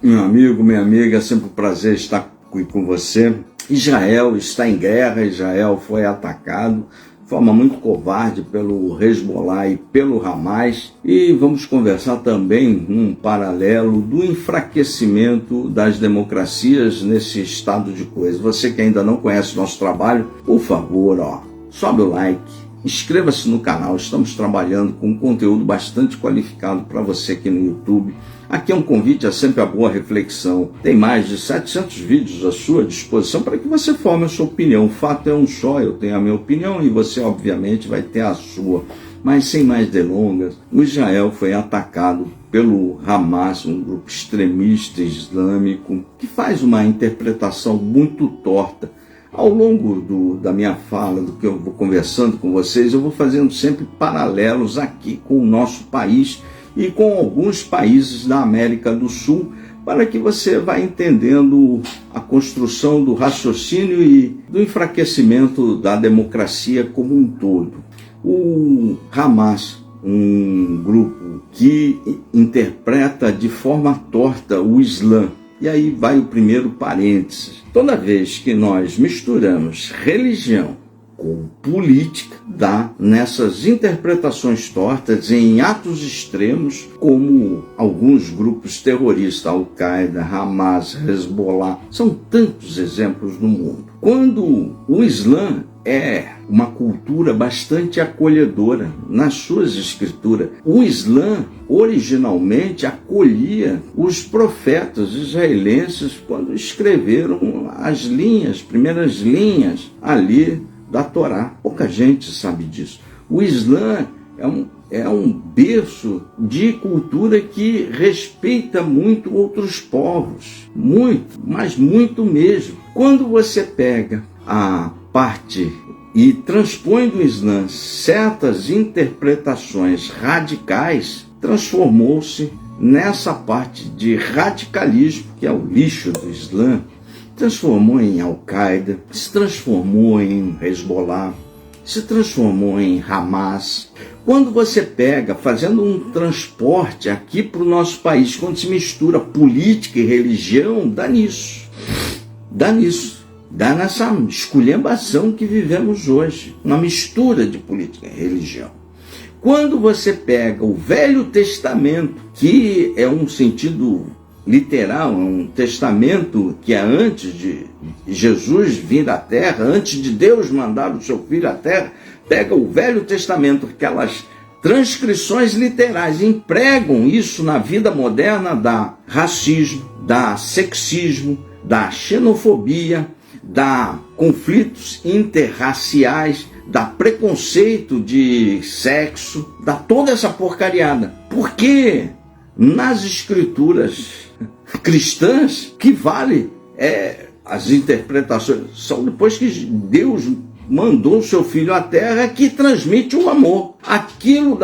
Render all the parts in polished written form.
Meu amigo, minha amiga, é sempre um prazer estar com você. Israel está em guerra, Israel foi atacado de forma muito covarde pelo Hezbollah e pelo Hamas. E vamos conversar também num paralelo do enfraquecimento das democracias nesse estado de coisas. Você que ainda não conhece nosso trabalho, por favor, sobe o like, inscreva-se no canal. Estamos trabalhando com um conteúdo bastante qualificado para você aqui no YouTube. Aqui é um convite a sempre a boa reflexão. Tem mais de 700 vídeos à sua disposição para que você forme a sua opinião. O fato é um só, eu tenho a minha opinião e você obviamente vai ter a sua. Mas sem mais delongas, o Israel foi atacado pelo Hamas, um grupo extremista islâmico que faz uma interpretação muito torta. Ao longo da minha fala, do que eu vou conversando com vocês, eu vou fazendo sempre paralelos aqui com o nosso país e com alguns países da América do Sul, para que você vá entendendo a construção do raciocínio e do enfraquecimento da democracia como um todo. O Hamas, um grupo que interpreta de forma torta o Islã. E aí vai o primeiro parênteses. Toda vez que nós misturamos religião com política, dá nessas interpretações tortas em atos extremos, como alguns grupos terroristas, Al-Qaeda, Hamas, Hezbollah, são tantos exemplos no mundo. Quando o Islã é uma cultura bastante acolhedora nas suas escrituras. O Islã originalmente acolhia os profetas israelenses quando escreveram as primeiras linhas ali da Torá. Pouca gente sabe disso. O Islã é um berço de cultura que respeita muito outros povos. Muito, mas muito mesmo. Quando você pega a parte e transpõe do Islã certas interpretações radicais, transformou-se nessa parte de radicalismo, que é o lixo do Islã, transformou em Al-Qaeda, se transformou em Hezbollah, se transformou em Hamas. Quando você pega, fazendo um transporte aqui para o nosso país, quando se mistura política e religião, dá nisso. Dá nessa esculhambação que vivemos hoje, uma mistura de política e religião. Quando você pega o Velho Testamento, que é um sentido literal, é um testamento que é antes de Jesus vir à Terra, antes de Deus mandar o seu Filho à Terra, pega o Velho Testamento, aquelas transcrições literais, empregam isso na vida moderna, dá racismo, dá sexismo, dá xenofobia, dá conflitos interraciais, dá preconceito de sexo, dá toda essa porcariada. Porque nas escrituras cristãs, que vale as interpretações, são depois que Deus mandou o seu Filho à Terra, que transmite o amor. Aquilo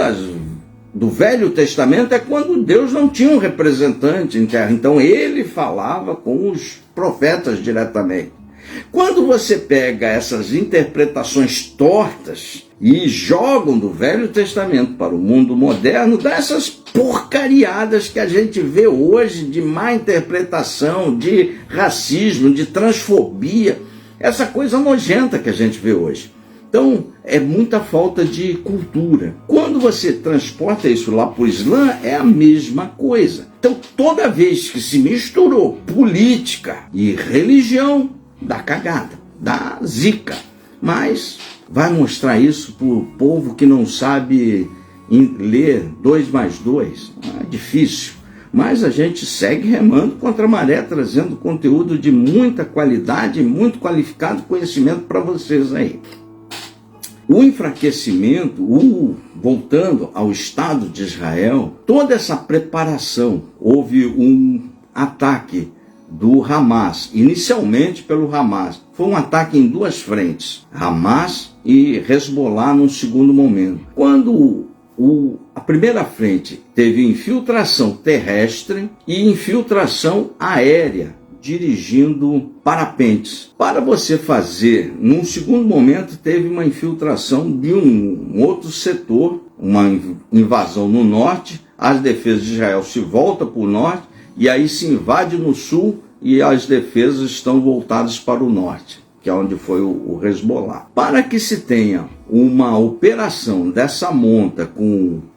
do Velho Testamento é quando Deus não tinha um representante em terra, então ele falava com os profetas diretamente. Quando você pega essas interpretações tortas e jogam do Velho Testamento para o mundo moderno, dá essas porcariadas que a gente vê hoje de má interpretação, de racismo, de transfobia, essa coisa nojenta que a gente vê hoje. Então, é muita falta de cultura. Quando você transporta isso lá para o Islã, é a mesma coisa. Então, toda vez que se misturou política e religião, dá cagada, dá zica. Mas vai mostrar isso para o povo que não sabe ler 2 mais 2. É difícil. Mas a gente segue remando contra a maré, trazendo conteúdo de muita qualidade, muito qualificado conhecimento para vocês aí. O enfraquecimento, voltando ao Estado de Israel, toda essa preparação, houve um ataque do Hamas, inicialmente pelo Hamas. Foi um ataque em 2 frentes, Hamas e Hezbollah num segundo momento. Quando a primeira frente teve infiltração terrestre e infiltração aérea, dirigindo parapentes. Para você fazer, num segundo momento, teve uma infiltração de um outro setor, uma invasão no norte, as defesas de Israel se voltam para o norte e aí se invade no sul e as defesas estão voltadas para o norte, que é onde foi o Hezbollah. Para que se tenha uma operação dessa monta,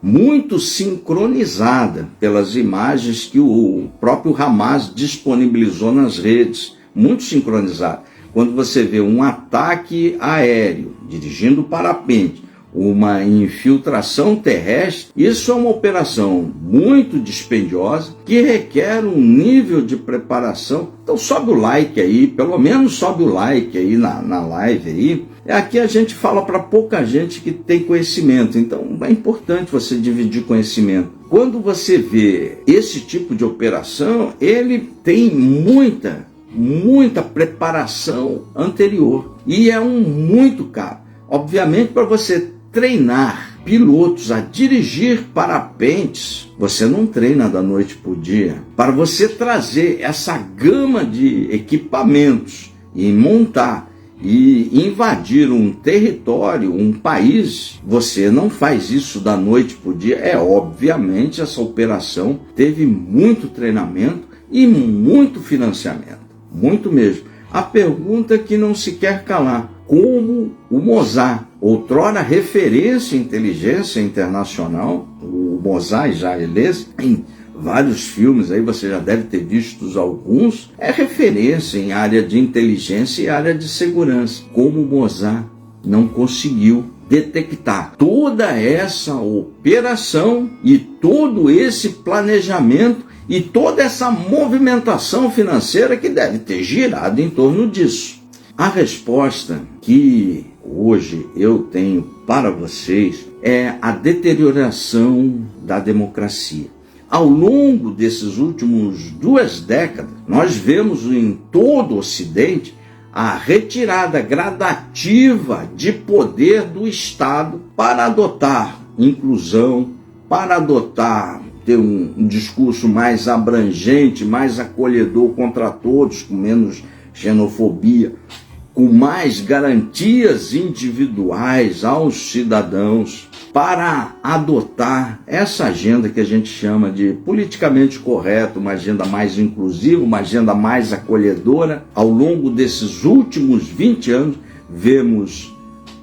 muito sincronizada pelas imagens que o próprio Hamas disponibilizou nas redes, muito sincronizada. Quando você vê um ataque aéreo dirigindo parapente, uma infiltração terrestre, isso é uma operação muito dispendiosa que requer um nível de preparação. Então sobe o like aí, pelo menos sobe o like aí na live aí. Aqui a gente fala para pouca gente que tem conhecimento, então é importante você dividir conhecimento. Quando você vê esse tipo de operação, ele tem muita preparação anterior e é muito caro. Obviamente, para você treinar pilotos a dirigir parapentes, você não treina da noite para o dia. Para você trazer essa gama de equipamentos e montar e invadir um território, um país, você não faz isso da noite para o dia. Obviamente, essa operação teve muito treinamento e muito financiamento, muito mesmo. A pergunta que não se quer calar: como o Mossad, outrora referência em inteligência internacional, o Mossad israelense, em vários filmes, aí você já deve ter visto alguns, é referência em área de inteligência e área de segurança. Como o Mossad não conseguiu detectar toda essa operação e todo esse planejamento e toda essa movimentação financeira que deve ter girado em torno disso? A resposta que hoje eu tenho para vocês é a deterioração da democracia. Ao longo desses últimos 2 décadas, nós vemos em todo o Ocidente a retirada gradativa de poder do Estado para adotar inclusão, para ter um discurso mais abrangente, mais acolhedor contra todos, com menos xenofobia, com mais garantias individuais aos cidadãos, para adotar essa agenda que a gente chama de politicamente correto, uma agenda mais inclusiva, uma agenda mais acolhedora. Ao longo desses últimos 20 anos, vemos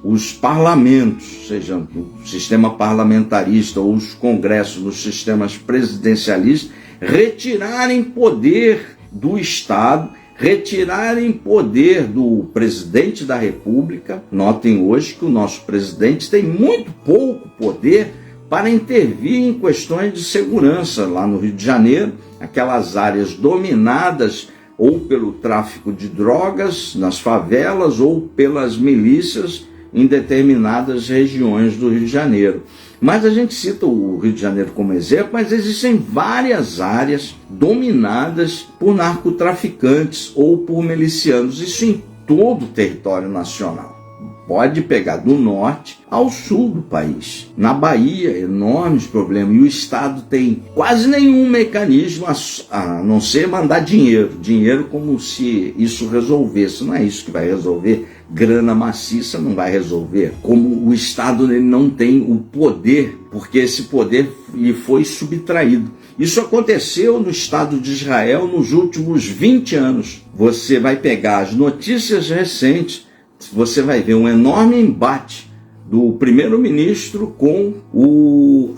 os parlamentos, seja o sistema parlamentarista ou os congressos nos sistemas presidencialistas, retirarem poder do Estado, retirarem poder do presidente da República. Notem hoje que o nosso presidente tem muito pouco poder para intervir em questões de segurança. Lá no Rio de Janeiro, aquelas áreas dominadas ou pelo tráfico de drogas nas favelas ou pelas milícias em determinadas regiões do Rio de Janeiro. Mas a gente cita o Rio de Janeiro como exemplo, mas existem várias áreas dominadas por narcotraficantes ou por milicianos, isso em todo o território nacional. Pode pegar do norte ao sul do país. Na Bahia, enormes problemas, e o Estado tem quase nenhum mecanismo a não ser mandar dinheiro como se isso resolvesse. Não é isso que vai resolver. Grana maciça não vai resolver. Como o Estado ele não tem o poder, porque esse poder lhe foi subtraído. Isso aconteceu no Estado de Israel nos últimos 20 anos. Você vai pegar as notícias recentes, você vai ver um enorme embate do primeiro-ministro com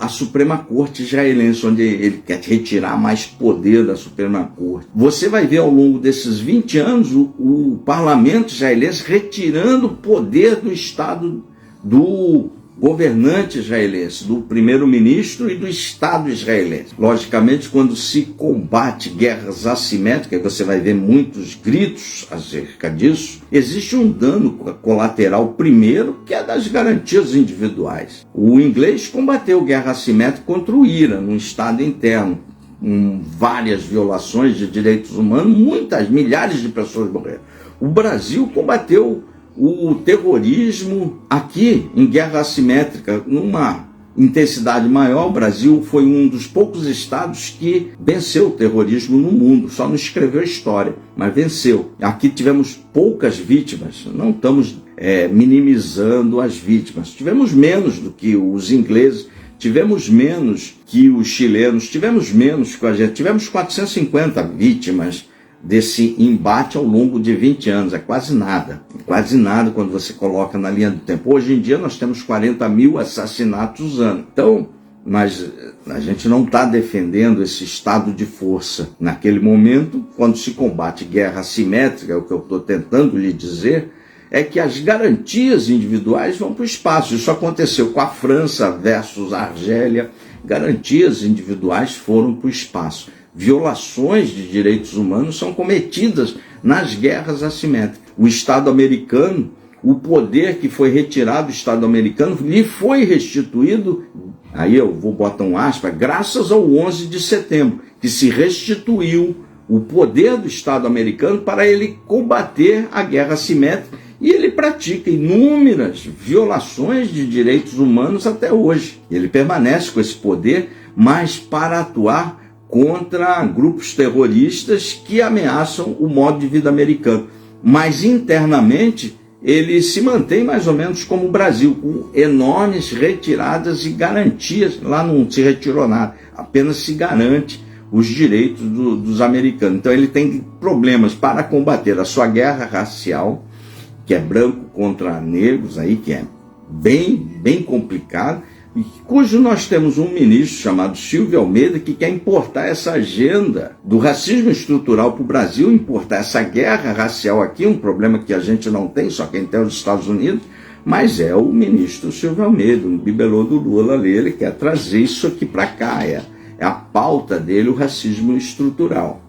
a Suprema Corte israelense, onde ele quer retirar mais poder da Suprema Corte. Você vai ver ao longo desses 20 anos o parlamento israelense retirando poder do Estado, do governante israelense, do primeiro-ministro e do Estado israelense. Logicamente, quando se combate guerras assimétricas, você vai ver muitos gritos acerca disso, existe um dano colateral primeiro, que é das garantias individuais. O inglês combateu guerra assimétrica contra o Irã, num Estado interno, com várias violações de direitos humanos, milhares de pessoas morreram. O Brasil combateu o terrorismo aqui em guerra assimétrica, numa intensidade maior. O Brasil foi um dos poucos estados que venceu o terrorismo no mundo, só não escreveu história, mas venceu. Aqui tivemos poucas vítimas, não estamos minimizando as vítimas, tivemos menos do que os ingleses, tivemos menos que os chilenos, tivemos menos que a gente, tivemos 450 vítimas desse embate ao longo de 20 anos, é quase nada quando você coloca na linha do tempo. Hoje em dia nós temos 40 mil assassinatos ano. Então, mas a gente não está defendendo esse estado de força. Naquele momento, quando se combate guerra assimétrica, é o que eu estou tentando lhe dizer, é que as garantias individuais vão para o espaço. Isso aconteceu com a França versus a Argélia. Garantias individuais foram para o espaço. Violações de direitos humanos são cometidas nas guerras assimétricas. O Estado americano, o poder que foi retirado do Estado americano, lhe foi restituído, aí eu vou botar um aspas, graças ao 11 de setembro, que se restituiu o poder do Estado americano para ele combater a guerra assimétrica, e ele pratica inúmeras violações de direitos humanos até hoje. Ele permanece com esse poder, mas para atuar contra grupos terroristas que ameaçam o modo de vida americano. Mas internamente ele se mantém mais ou menos como o Brasil, com enormes retiradas e garantias. Lá não se retirou nada, apenas se garante os direitos dos americanos. Então ele tem problemas para combater a sua guerra racial, que é branco contra negros, aí, que é bem complicado, e cujo nós temos um ministro chamado Silvio Almeida que quer importar essa agenda do racismo estrutural para o Brasil, importar essa guerra racial aqui, um problema que a gente não tem, só quem tem os Estados Unidos, mas é o ministro Silvio Almeida, um bibelô do Lula ali, ele quer trazer isso aqui para cá, é a pauta dele, o racismo estrutural.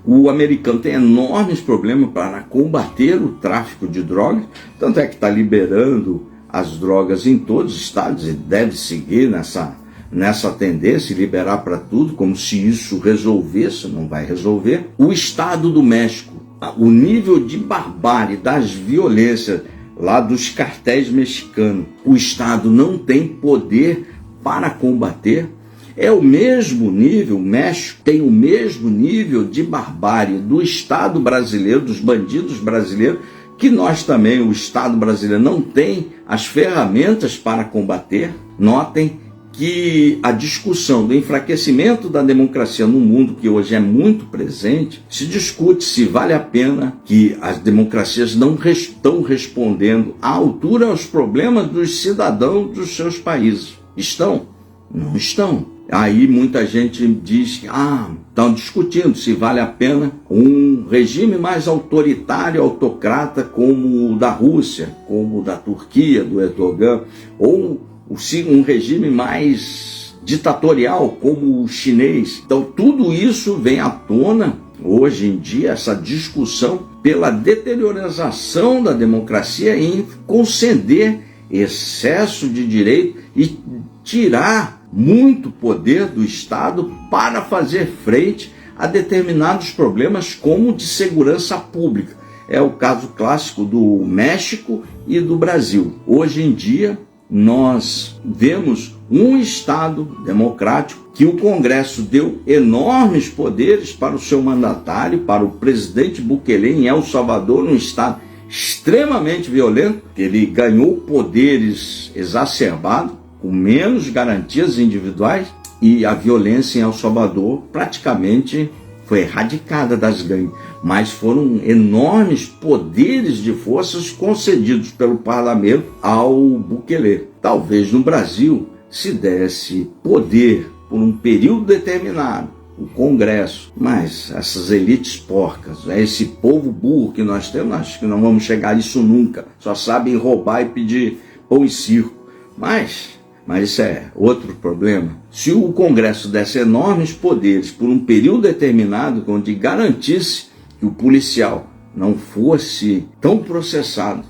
O americano tem enormes problemas para combater o tráfico de drogas, tanto é que está liberando as drogas em todos os estados e deve seguir nessa tendência, liberar para tudo, como se isso resolvesse, não vai resolver. O Estado do México, o nível de barbárie, das violências lá dos cartéis mexicanos, o Estado não tem poder para combater. É o mesmo nível, o México tem o mesmo nível de barbárie do Estado brasileiro, dos bandidos brasileiros, que nós também, o Estado brasileiro, não tem as ferramentas para combater. Notem que a discussão do enfraquecimento da democracia no mundo, que hoje é muito presente, se discute se vale a pena, que as democracias não estão respondendo à altura aos problemas dos cidadãos dos seus países. Estão? Não estão. Aí muita gente diz que estão discutindo se vale a pena um regime mais autoritário, autocrata, como o da Rússia, como o da Turquia, do Erdogan, ou um regime mais ditatorial, como o chinês. Então tudo isso vem à tona hoje em dia, essa discussão pela deteriorização da democracia em conceder excesso de direito e tirar muito poder do Estado para fazer frente a determinados problemas como de segurança pública. É o caso clássico do México e do Brasil. Hoje em dia, nós vemos um Estado democrático que o Congresso deu enormes poderes para o seu mandatário, para o presidente Bukele em El Salvador, um Estado extremamente violento, que ele ganhou poderes exacerbados, com menos garantias individuais, e a violência em El Salvador praticamente foi erradicada das gangues, mas foram enormes poderes de forças concedidos pelo parlamento ao Bukele. Talvez no Brasil se desse poder por um período determinado, o Congresso, mas essas elites porcas, esse povo burro que nós temos, acho que não vamos chegar a isso nunca, só sabem roubar e pedir pão e circo, mas isso é outro problema. Se o Congresso desse enormes poderes por um período determinado, onde garantisse que o policial não fosse tão processado,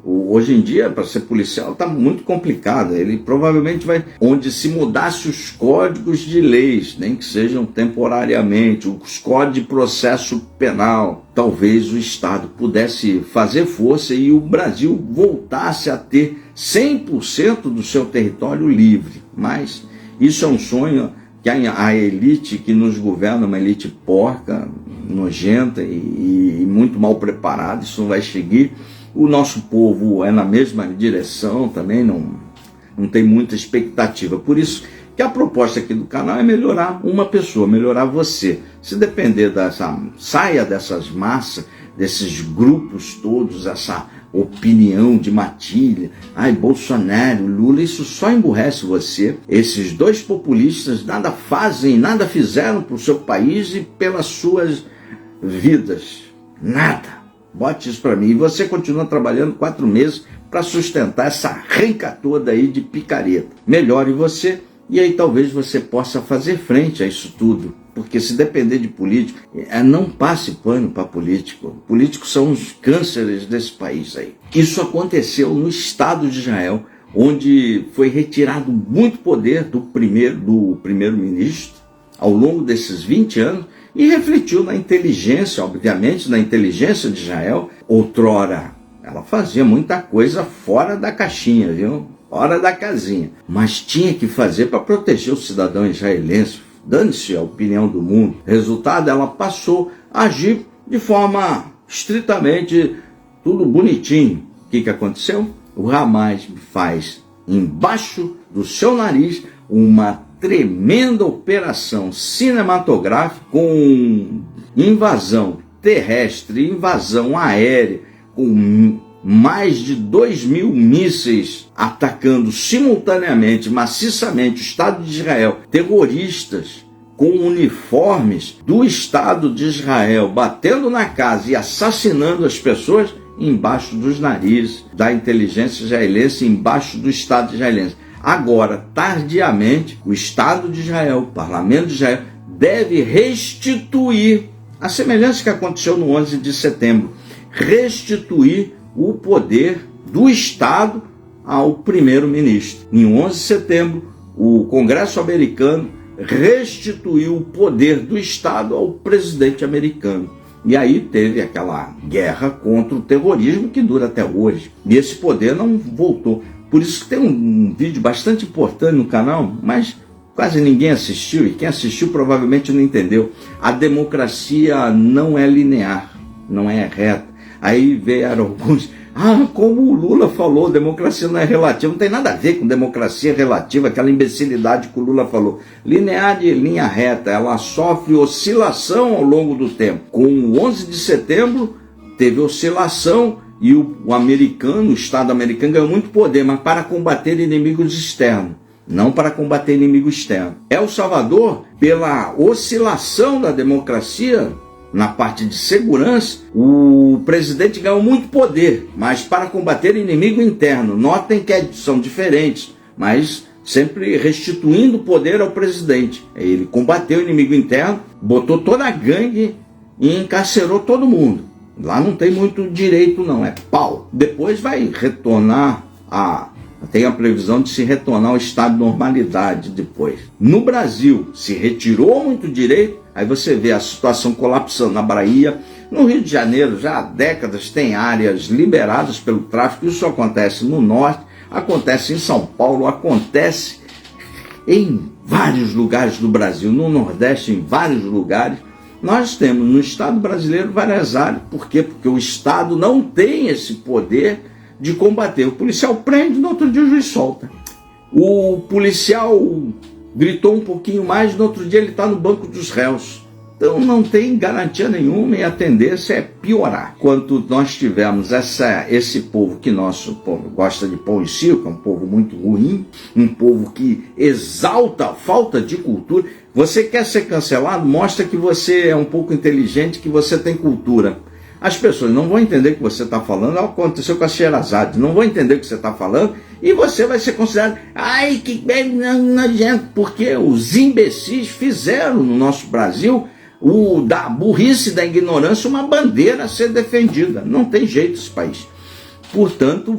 hoje em dia, para ser policial, está muito complicado. Ele provavelmente vai, onde se mudasse os códigos de leis, nem que sejam temporariamente, os códigos de processo penal, talvez o Estado pudesse fazer força e o Brasil voltasse a ter 100% do seu território livre. Mas isso é um sonho que a elite que nos governa, uma elite porca, nojenta e muito mal preparada, isso não vai seguir. O nosso povo é na mesma direção também, não não tem muita expectativa. Por isso que a proposta aqui do canal é melhorar uma pessoa, melhorar você. Se depender saia dessas massas, desses grupos todos, essa opinião de matilha, ai, Bolsonaro, Lula, isso só emburrece você. Esses dois populistas nada fazem, nada fizeram para o seu país e pelas suas vidas. Nada. Bote isso para mim. E você continua trabalhando 4 meses para sustentar essa renca toda aí de picareta. Melhore você e aí talvez você possa fazer frente a isso tudo. Porque se depender de político, não passe pano para político. Políticos são os cânceres desse país aí. Isso aconteceu no Estado de Israel, onde foi retirado muito poder do primeiro-ministro ao longo desses 20 anos e refletiu na inteligência, obviamente, na inteligência de Israel. Outrora, ela fazia muita coisa fora da caixinha, viu? Fora da casinha. Mas tinha que fazer para proteger o cidadão israelense. Dane-se a opinião do mundo. Resultado, ela passou a agir de forma estritamente tudo bonitinho. O que aconteceu? O Hamas faz embaixo do seu nariz uma tremenda operação cinematográfica com invasão terrestre, invasão aérea, com mais de 2.000 mísseis atacando simultaneamente, maciçamente o Estado de Israel, terroristas com uniformes do Estado de Israel, batendo na casa e assassinando as pessoas embaixo dos narizes da inteligência israelense, embaixo do Estado israelense. Agora, tardiamente, o Estado de Israel, o Parlamento de Israel, deve restituir, a semelhança que aconteceu no 11 de setembro, restituir o poder do Estado ao primeiro-ministro. Em 11 de setembro, o Congresso americano restituiu o poder do Estado ao presidente americano. E aí teve aquela guerra contra o terrorismo que dura até hoje. E esse poder não voltou. Por isso que tem um vídeo bastante importante no canal, mas quase ninguém assistiu, e quem assistiu provavelmente não entendeu. A democracia não é linear, não é reta. Aí vieram alguns, como o Lula falou, democracia não é relativa. Não tem nada a ver com democracia relativa, aquela imbecilidade que o Lula falou. Linear de linha reta, ela sofre oscilação ao longo do tempo. Com o 11 de setembro, teve oscilação e o americano, o Estado americano ganhou muito poder, mas para combater inimigos externos, não para combater inimigo externo. El Salvador, pela oscilação da democracia, na parte de segurança, o presidente ganhou muito poder, mas para combater inimigo interno. Notem que são diferentes, mas sempre restituindo poder ao presidente. Ele combateu o inimigo interno, botou toda a gangue e encarcerou todo mundo. Lá não tem muito direito não, é pau. Depois vai retornar tem a previsão de se retornar ao estado de normalidade depois. No Brasil, se retirou muito direito, aí você vê a situação colapsando na Bahia. No Rio de Janeiro, já há décadas, tem áreas liberadas pelo tráfico. Isso acontece no norte, acontece em São Paulo, acontece em vários lugares do Brasil, no Nordeste, em vários lugares. Nós temos no Estado brasileiro várias áreas. Por quê? Porque o Estado não tem esse poder de combater. O policial prende, no outro dia o juiz solta. O policial gritou um pouquinho mais, no outro dia ele está no banco dos réus. Então não tem garantia nenhuma e a tendência é piorar. Quando nós tivermos esse povo que nosso povo gosta de pão e circo, é um povo muito ruim, um povo que exalta a falta de cultura. Você quer ser cancelado? Mostra que você é um pouco inteligente, que você tem cultura. As pessoas não vão entender o que você está falando. Aconteceu com a Sherazade, não vão entender o que você está falando e você vai ser considerado, ai, que nojento, porque os imbecis fizeram no nosso Brasil da burrice, da ignorância, uma bandeira a ser defendida. Não tem jeito esse país. Portanto,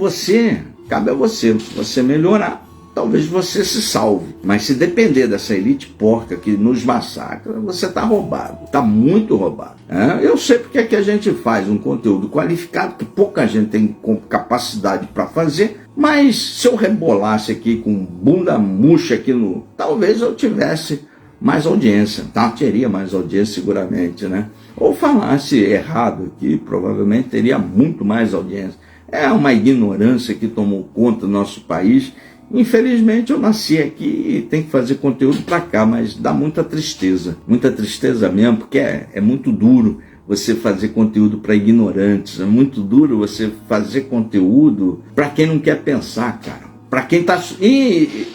cabe a você, se você melhorar, talvez você se salve. Mas se depender dessa elite porca que nos massacra, você está roubado, está muito roubado. Eu sei porque é que a gente faz um conteúdo qualificado, que pouca gente tem capacidade para fazer, mas se eu rebolasse aqui com bunda murcha aqui talvez eu tivesse mais audiência, teria mais audiência seguramente, né? Ou falasse errado aqui, provavelmente teria muito mais audiência. É uma ignorância que tomou conta do nosso país Infelizmente eu nasci aqui e tenho que fazer conteúdo para cá, mas dá muita tristeza mesmo, porque é muito duro você fazer conteúdo para ignorantes, é muito duro você fazer conteúdo para quem não quer pensar, cara, para quem tá... E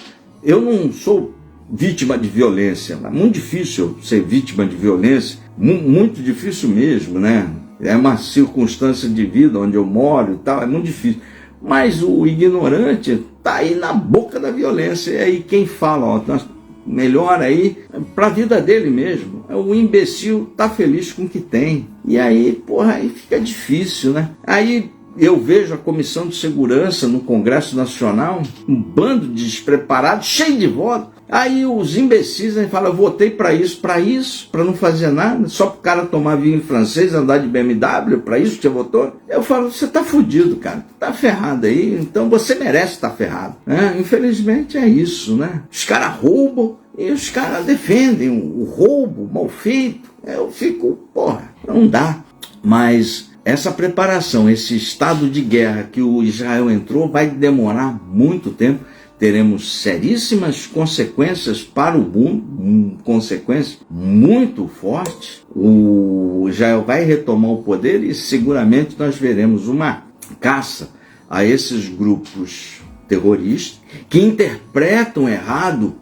eu não sou vítima de violência, é muito difícil ser vítima de violência, muito difícil mesmo, né? É uma circunstância de vida onde eu moro e tal, é muito difícil. Mas o ignorante está aí na boca da violência. E aí quem fala, ó, melhor aí para a vida dele mesmo. O imbecil tá feliz com o que tem. E aí, porra, aí fica difícil, né? Aí eu vejo a Comissão de Segurança no Congresso Nacional, um bando de despreparados, cheio de votos. Aí os imbecis aí falam, eu votei para isso, para não fazer nada, só para o cara tomar vinho francês, andar de BMW, para isso que você votou? Eu falo, você tá fudido, cara, tá ferrado aí, então você merece estar ferrado, né? Infelizmente é isso, né? Os caras roubam e os caras defendem o roubo mal feito. Eu fico, porra, não dá. Mas essa preparação, esse estado de guerra que o Israel entrou vai demorar muito tempo. Teremos seríssimas consequências para o mundo, consequências muito fortes. O Israel vai retomar o poder e seguramente nós veremos uma caça a esses grupos terroristas que interpretam errado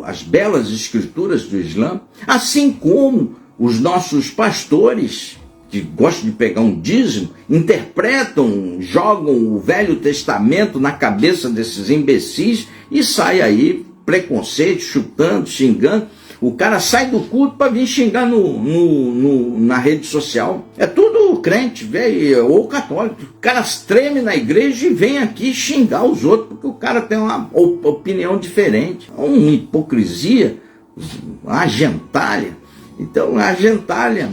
as belas escrituras do Islã, assim como os nossos pastores que gostam de pegar um dízimo, interpretam, jogam o Velho Testamento na cabeça desses imbecis e sai aí preconceito, chutando, xingando. O cara sai do culto para vir xingar na rede social. É tudo crente, velho, ou católico. O cara treme na igreja e vem aqui xingar os outros porque o cara tem uma opinião diferente. É uma hipocrisia, uma gentalha. Então, a gentalha...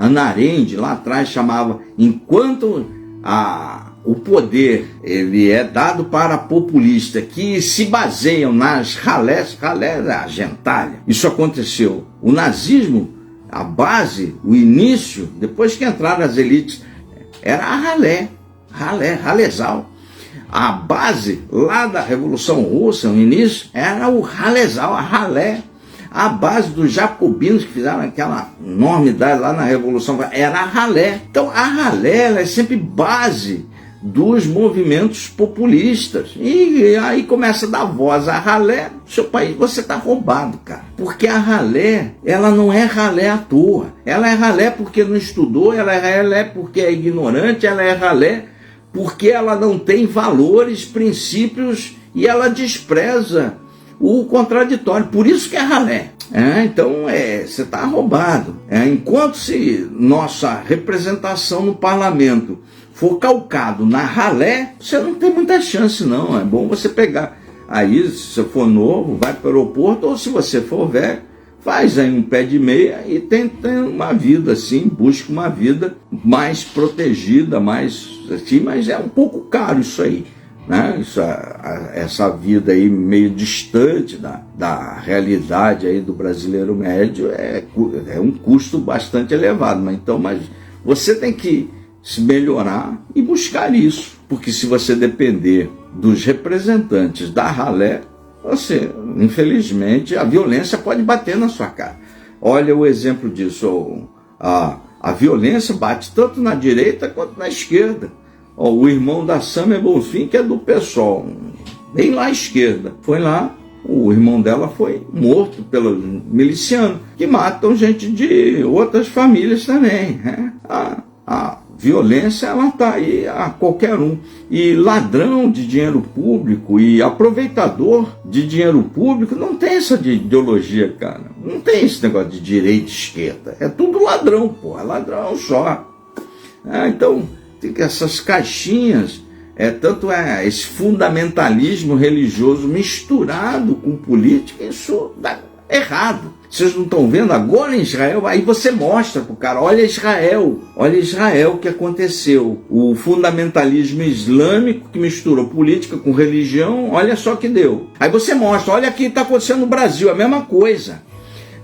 Hannah Arendt lá atrás chamava, enquanto o poder ele é dado para populistas que se baseiam nas ralés, a gentalha. Isso aconteceu. O nazismo, a base, o início, depois que entraram as elites, era a ralezal. A base lá da Revolução Russa, no início, era o ralezal, a ralé. A base dos jacobinos que fizeram aquela enormidade lá na Revolução era a ralé. Então a ralé ela é sempre base dos movimentos populistas. E aí começa a dar voz à ralé. Seu país, você está roubado, cara. Porque a ralé, ela não é ralé à toa. Ela é ralé porque não estudou, ela é ralé porque é ignorante, ela é ralé porque ela não tem valores, princípios e ela despreza o contraditório, por isso que é ralé. Então você está roubado. Enquanto se nossa representação no parlamento for calcado na ralé, você não tem muita chance não. É bom você pegar aí, se você for novo, vai para o aeroporto, ou se você for velho, faz aí um pé de meia e tenta uma vida assim, busca uma vida mais protegida, mais assim, mas é um pouco caro isso aí. Né? Essa vida aí meio distante da realidade aí do brasileiro médio é um custo bastante elevado, mas você tem que se melhorar e buscar isso, porque se você depender dos representantes da ralé, você, infelizmente, a violência pode bater na sua cara. Olha o exemplo disso, a violência bate tanto na direita quanto na esquerda. O irmão da Samia Bonfim, que é do PSOL, bem lá à esquerda, foi lá, o irmão dela foi morto pelos milicianos, que matam gente de outras famílias também. Né? A violência, ela está aí a qualquer um. E ladrão de dinheiro público e aproveitador de dinheiro público não tem essa de ideologia, cara. Não tem esse negócio de direita e esquerda. É tudo ladrão, porra, ladrão só. Então... essas caixinhas, tanto esse fundamentalismo religioso misturado com política, isso dá errado. Vocês não estão vendo agora em Israel? Aí você mostra pro cara, olha Israel o que aconteceu. O fundamentalismo islâmico que misturou política com religião, olha só que deu. Aí você mostra, olha o que está acontecendo no Brasil, a mesma coisa.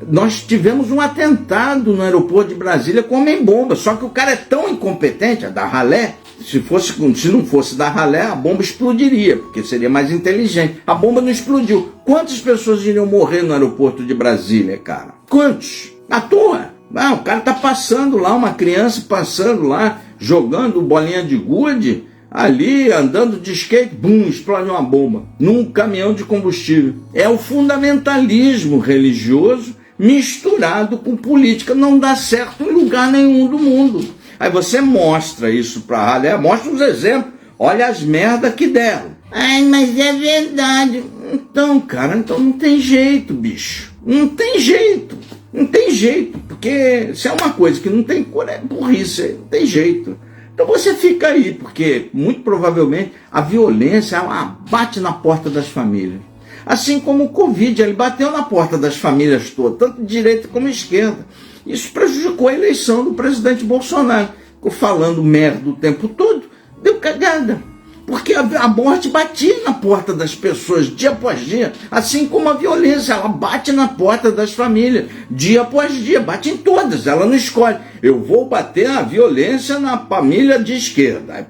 Nós tivemos um atentado no aeroporto de Brasília com homem-bomba, só que o cara é tão incompetente, da ralé, Se não fosse da ralé, a bomba explodiria, porque seria mais inteligente. A bomba não explodiu. Quantas pessoas iriam morrer no aeroporto de Brasília, cara? Quantos? À toa. O cara tá passando lá, uma criança passando lá, jogando bolinha de gude, ali, andando de skate, bum, explode uma bomba, num caminhão de combustível. É o fundamentalismo religioso misturado com política. Não dá certo em lugar nenhum do mundo. Aí você mostra isso pra ralé, mostra os exemplos, olha as merdas que deram. Ai, mas é verdade. Então, cara, então não tem jeito, bicho. Não tem jeito. Não tem jeito, porque se é uma coisa que não tem cura, é burrice, não tem jeito. Então você fica aí, porque muito provavelmente a violência ela bate na porta das famílias. Assim como o Covid, ele bateu na porta das famílias todas, tanto de direita como de esquerda. Isso prejudicou a eleição do presidente Bolsonaro. Ficou falando merda o tempo todo, deu cagada. Porque a morte batia na porta das pessoas dia após dia, assim como a violência, ela bate na porta das famílias, dia após dia, bate em todas, ela não escolhe. Eu vou bater a violência na família de esquerda.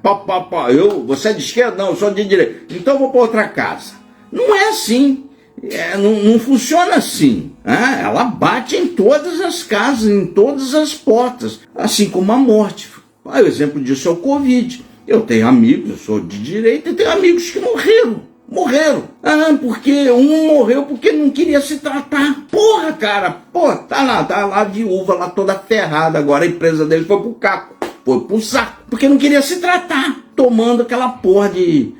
Você é de esquerda? Não, eu sou de direita. Então eu vou para outra casa. Não é assim, não funciona assim. Ela bate em todas as casas, em todas as portas, assim como a morte. O exemplo disso é o Covid. Eu tenho amigos, eu sou de direita e tenho amigos que morreram. Porque um morreu porque não queria se tratar. Porra, cara, tá lá a viúva lá toda ferrada agora, a empresa dele foi pro caco, foi pro saco, porque não queria se tratar, tomando aquela porra de...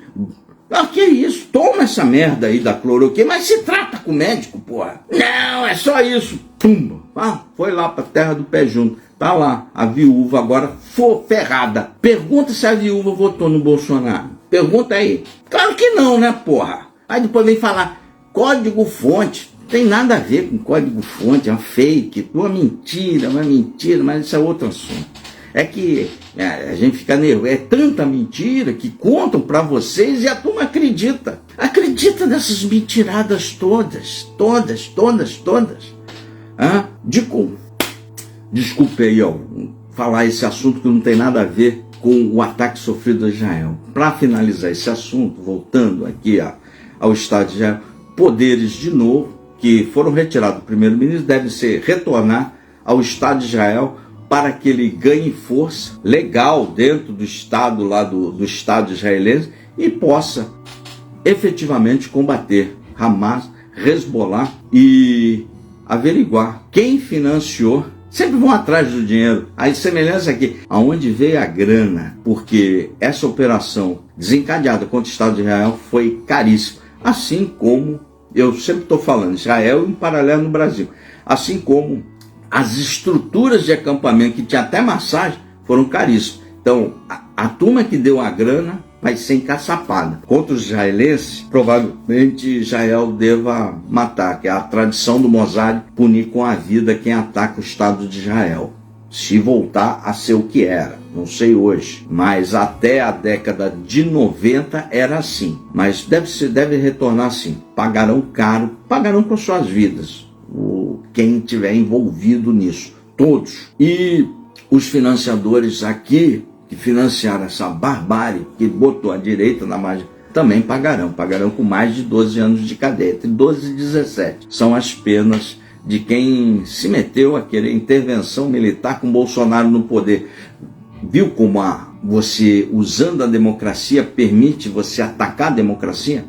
que é isso? Toma essa merda aí da cloroquina, mas se trata com o médico, porra. Não, é só isso. Pumba. Foi lá pra terra do pé junto. Tá lá, a viúva agora ferrada. Pergunta se a viúva votou no Bolsonaro. Pergunta aí. Claro que não, né, porra? Aí depois vem falar, código-fonte. Não tem nada a ver com código-fonte, é uma fake, uma mentira, mas isso é outro assunto. É que a gente fica nervoso, é tanta mentira que contam pra vocês e a turma acredita. Acredita nessas mentiradas todas. Desculpe aí, falar esse assunto que não tem nada a ver com o ataque sofrido a Israel. Para finalizar esse assunto, voltando aqui ao Estado de Israel, poderes de novo que foram retirados do primeiro-ministro devem retornar ao Estado de Israel para que ele ganhe força legal dentro do Estado lá do Estado israelense e possa efetivamente combater Hamas, Hezbollah e averiguar quem financiou. Sempre vão atrás do dinheiro. A semelhança aqui, aonde veio a grana, porque essa operação desencadeada contra o Estado de Israel foi caríssima. Assim como, eu sempre estou falando, Israel em paralelo no Brasil. Assim como as estruturas de acampamento, que tinha até massagem, foram caríssimas. Então, a turma que deu a grana vai ser encaçapada. Contra os israelenses, provavelmente Israel deva matar, que é a tradição do Mossad, punir com a vida quem ataca o Estado de Israel. Se voltar a ser o que era, não sei hoje, mas até a década de 90 era assim. Mas deve retornar assim. Pagarão caro, pagarão com suas vidas, quem estiver envolvido nisso, todos. E os financiadores aqui, que financiaram essa barbárie, que botou a direita na margem, também pagarão com mais de 12 anos de cadeia, entre 12 e 17. São as penas de quem se meteu a querer intervenção militar com Bolsonaro no poder. Viu como você, usando a democracia, permite você atacar a democracia?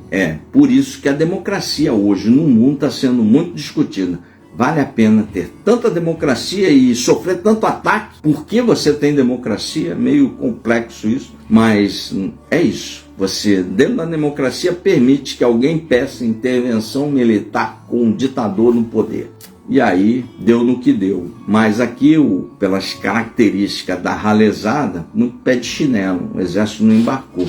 Por isso que a democracia hoje no mundo está sendo muito discutida. Vale a pena ter tanta democracia e sofrer tanto ataque? Por que você tem democracia? É meio complexo isso, mas é isso. Você, dentro da democracia, permite que alguém peça intervenção militar com um ditador no poder. E aí, deu no que deu. Mas aqui, pelas características da ralezada, no pé de chinelo, o exército não embarcou.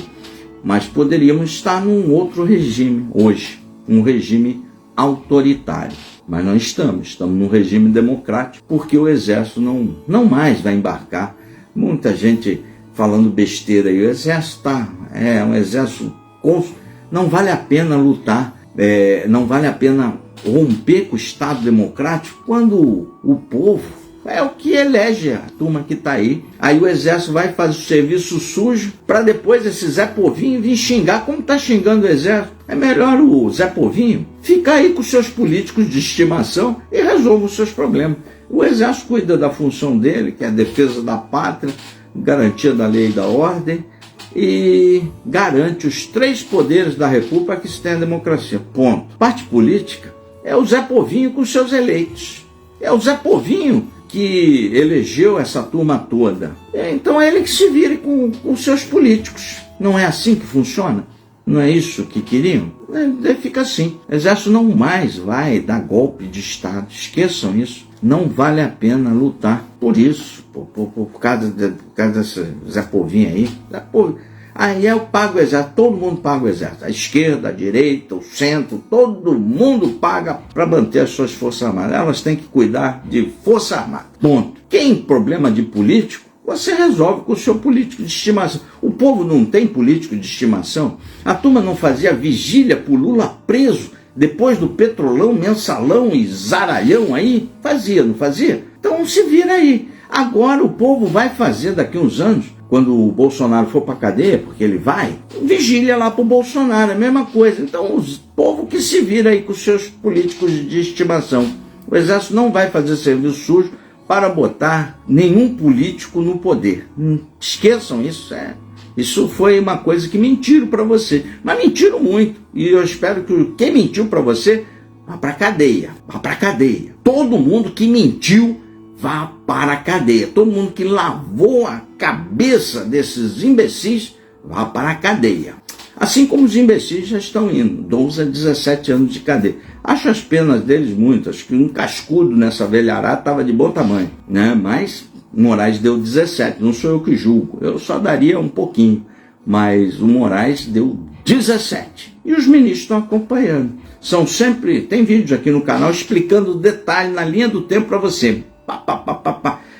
Mas poderíamos estar num outro regime hoje, um regime autoritário. Mas não estamos num regime democrático, porque o exército não mais vai embarcar. Muita gente falando besteira aí, o exército é um exército, não vale a pena lutar, não vale a pena romper com o Estado democrático, quando o povo, É o que elege a turma que está aí. Aí o exército vai fazer o serviço sujo para depois esse Zé Povinho vir xingar como está xingando o exército. É melhor o Zé Povinho ficar aí com seus políticos de estimação e resolva os seus problemas. O exército cuida da função dele, que é a defesa da pátria, garantia da lei e da ordem, e garante os 3 poderes da República para que se tenha democracia. Ponto. Parte política é o Zé Povinho com seus eleitos. É o Zé Povinho que elegeu essa turma toda. Então é ele que se vire com seus políticos. Não é assim que funciona? Não é isso que queriam? Fica assim. O exército não mais vai dar golpe de Estado. Esqueçam isso. Não vale a pena lutar por isso. Por causa desse Zé Povinho aí. Aí eu pago o exército, todo mundo paga o exército. A esquerda, a direita, o centro, todo mundo paga para manter as suas forças armadas. Elas têm que cuidar de força armada. Ponto. Quem problema de político, você resolve com o seu político de estimação. O povo não tem político de estimação. A turma não fazia vigília por Lula preso depois do petrolão, mensalão e zaralhão aí? Fazia, não fazia? Então se vira aí. Agora o povo vai fazer daqui uns anos, quando o Bolsonaro for para a cadeia, porque ele vai, vigília lá para o Bolsonaro, é a mesma coisa. Então o povo que se vira aí com os seus políticos de estimação. O exército não vai fazer serviço sujo para botar nenhum político no poder. Esqueçam isso, Isso foi uma coisa que mentiram para você, mas mentiram muito. E eu espero que quem mentiu para você vá para a cadeia, vá para a cadeia. Todo mundo que mentiu vá para a cadeia. Todo mundo que lavou a cabeça desses imbecis vá para a cadeia. Assim como os imbecis já estão indo, 12 a 17 anos de cadeia. Acho as penas deles muitas, acho que um cascudo nessa velharada estava de bom tamanho, né? Mas Moraes deu 17, não sou eu que julgo, eu só daria um pouquinho, mas o Moraes deu 17. E os ministros estão acompanhando. São sempre, tem vídeos aqui no canal explicando o detalhe na linha do tempo para você.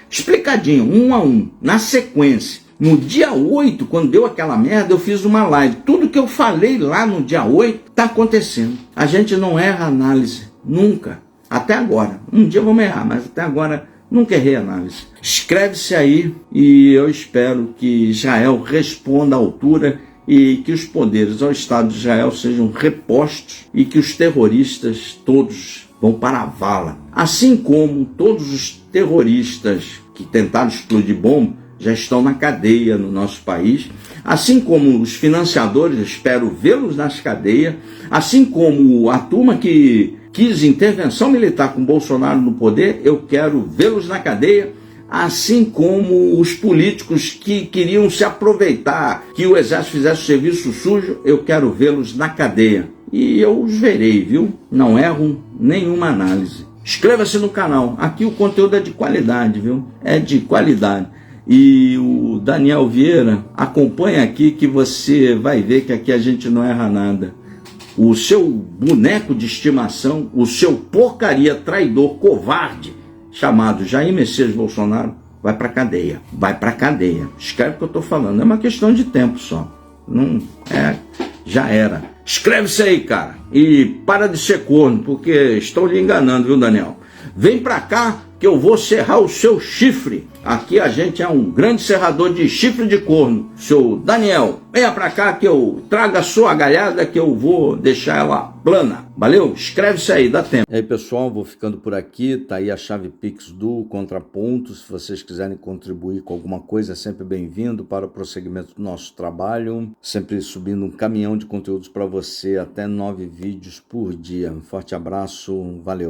Explicadinho, 1 a 1, na sequência. No dia 8, quando deu aquela merda, eu fiz uma live. Tudo que eu falei lá no dia 8 está acontecendo. A gente não erra a análise, nunca. Até agora. Um dia vamos errar, mas até agora nunca errei a análise. Inscreve-se aí e eu espero que Israel responda à altura e que os poderes ao Estado de Israel sejam repostos e que os terroristas todos vão para a vala. Assim como todos os terroristas que tentaram explodir bomba já estão na cadeia no nosso país, assim como os financiadores, espero vê-los nas cadeias, assim como a turma que quis intervenção militar com Bolsonaro no poder, eu quero vê-los na cadeia, assim como os políticos que queriam se aproveitar que o exército fizesse serviço sujo, eu quero vê-los na cadeia. E eu os verei, viu? Não erro nenhuma análise. Inscreva-se no canal, aqui o conteúdo é de qualidade, viu? É de qualidade. E o Daniel Vieira, acompanha aqui que você vai ver que aqui a gente não erra nada. O seu boneco de estimação, o seu porcaria traidor, covarde, chamado Jair Messias Bolsonaro, vai para cadeia. Vai para cadeia. Escreve o que eu estou falando. É uma questão de tempo só. Não é, já era. Escreve-se aí, cara. E para de ser corno, porque estão lhe enganando, viu, Daniel? Vem para cá que eu vou serrar o seu chifre. Aqui a gente é um grande serrador de chifre de corno. Seu Daniel, venha pra cá que eu traga a sua galhada que eu vou deixar ela plana. Valeu? Escreve-se aí, dá tempo. E aí, pessoal, vou ficando por aqui. Tá aí a chave Pix do Contraponto. Se vocês quiserem contribuir com alguma coisa, é sempre bem-vindo para o prosseguimento do nosso trabalho. Sempre subindo um caminhão de conteúdos para você, até 9 vídeos por dia. Um forte abraço, valeu.